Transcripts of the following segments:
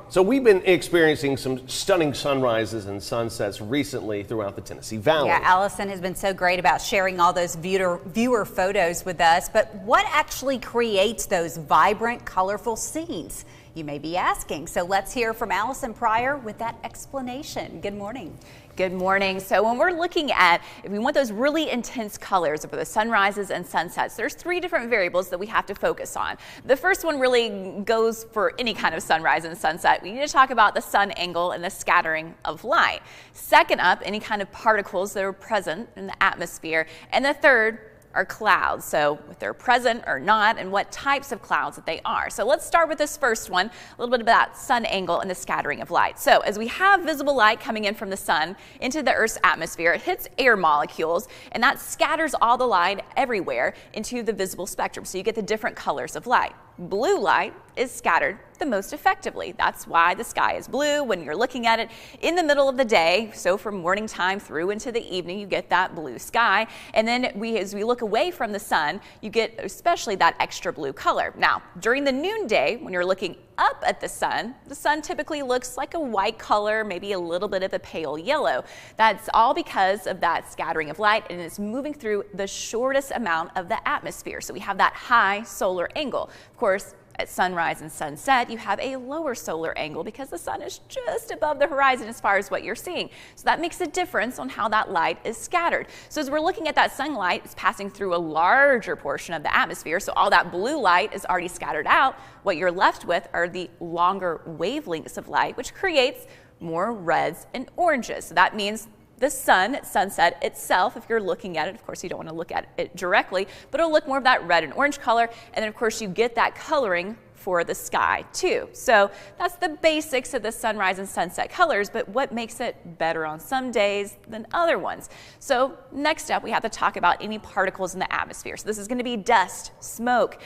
So we've been experiencing some stunning sunrises and sunsets recently throughout the Tennessee Valley. Yeah, Allison has been so great about sharing all those viewer photos with us. But what actually creates those vibrant, colorful scenes? You may be asking. So let's hear from Allison Pryor with that explanation. Good morning. Good morning. So when we're looking at, if we want those really intense colors for the sunrises and sunsets, there's three different variables that we have to focus on. The first one really goes for any kind of sunrise and sunset. We need to talk about the sun angle and the scattering of light. Second up, any kind of particles that are present in the atmosphere. And the third are clouds, so if they're present or not, and what types of clouds that they are. So let's start with this first one, a little bit about sun angle and the scattering of light. So as we have visible light coming in from the sun into the Earth's atmosphere, it hits air molecules, and that scatters all the light everywhere into the visible spectrum, so you get the different colors of light. Blue light is scattered the most effectively. That's why the sky is blue when you're looking at it in the middle of the day. So from morning time through into the evening, you get that blue sky. And then as we look away from the sun, you get especially that extra blue color. Now, during the noonday, when you're looking up at the sun typically looks like a white color, maybe a little bit of a pale yellow. That's all because of that scattering of light, and it's moving through the shortest amount of the atmosphere. So we have that high solar angle. Of course, at sunrise and sunset, you have a lower solar angle because the sun is just above the horizon as far as what you're seeing. So that makes a difference on how that light is scattered. So as we're looking at that sunlight, it's passing through a larger portion of the atmosphere. So all that blue light is already scattered out. What you're left with are the longer wavelengths of light, which creates more reds and oranges. So that means the sun at sunset itself, if you're looking at it, of course you don't want to look at it directly, but it'll look more of that red and orange color. And then of course you get that coloring for the sky too. So that's the basics of the sunrise and sunset colors, but what makes it better on some days than other ones? So next up, we have to talk about any particles in the atmosphere. So this is going to be dust, smoke,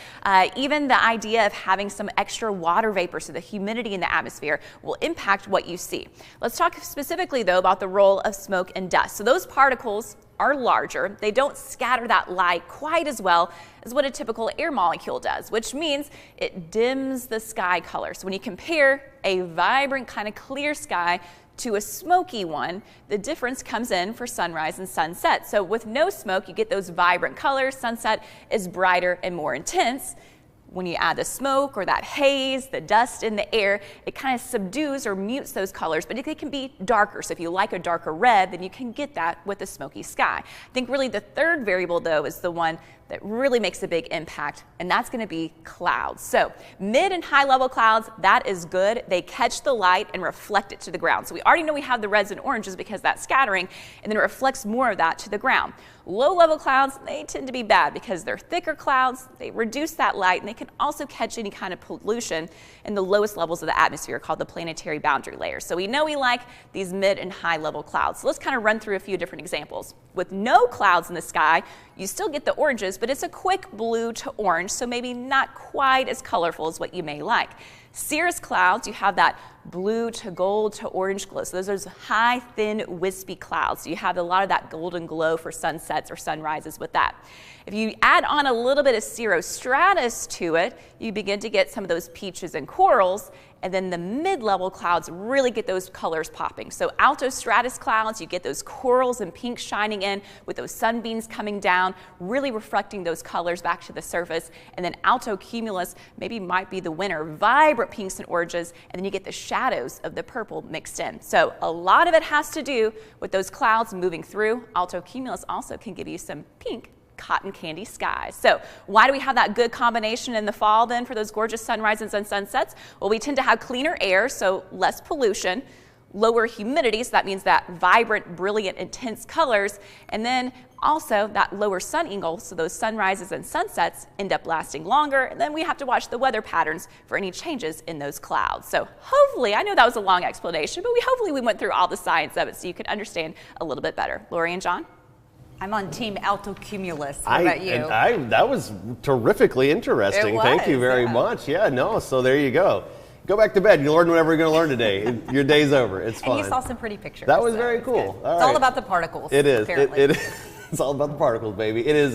even the idea of having some extra water vapor, so the humidity in the atmosphere will impact what you see. Let's talk specifically though about the role of smoke and dust. So those particles are larger. They don't scatter that light quite as well as what a typical air molecule does, which means it dims the sky color. So when you compare a vibrant kind of clear sky to a smoky one, the difference comes in for sunrise and sunset. So with no smoke, you get those vibrant colors. Sunset is brighter and more intense. When you add the smoke or that haze, the dust in the air, it kind of subdues or mutes those colors, but it can be darker. So if you like a darker red, then you can get that with a smoky sky. I think really the third variable though is the one that really makes a big impact, and that's going to be clouds. So mid and high level clouds, that is good. They catch the light and reflect it to the ground. So we already know we have the reds and oranges because that's scattering, and then it reflects more of that to the ground. Low level clouds, they tend to be bad because they're thicker clouds. They reduce that light, and they can also catch any kind of pollution in the lowest levels of the atmosphere called the planetary boundary layers. So we know we like these mid and high level clouds. So let's kind of run through a few different examples. With no clouds in the sky, you still get the oranges, but it's a quick blue to orange, so maybe not quite as colorful as what you may like. Cirrus clouds, you have that blue to gold to orange glow. So those are high, thin, wispy clouds. So you have a lot of that golden glow for sunsets or sunrises with that. If you add on a little bit of cirrostratus to it, you begin to get some of those peaches and corals, and then the mid-level clouds really get those colors popping. So altostratus clouds, you get those corals and pinks shining in with those sunbeams coming down, really reflecting those colors back to the surface. And then altocumulus maybe might be the winner, vibrant pinks and oranges, and then you get the shadows of the purple mixed in. So a lot of it has to do with those clouds moving through. Altocumulus also can give you some pink cotton candy skies. So why do we have that good combination in the fall then for those gorgeous sunrises and sunsets? Well, we tend to have cleaner air, so less pollution, lower humidity, so that means that vibrant, brilliant, intense colors, and then also that lower sun angle, so those sunrises and sunsets end up lasting longer, and then we have to watch the weather patterns for any changes in those clouds. So hopefully, I know that was a long explanation, but hopefully we went through all the science of it so you can understand a little bit better. Lori and John? I'm on team altocumulus. What about you? That was terrifically interesting. Thank you very much. Yeah, no, so there you go. Go back to bed. You learn whatever you're going to learn today. Your day's over. It's fine. And you saw some pretty pictures. That was very cool. It's all about the particles. It is. Apparently. It's all about the particles, baby. It is.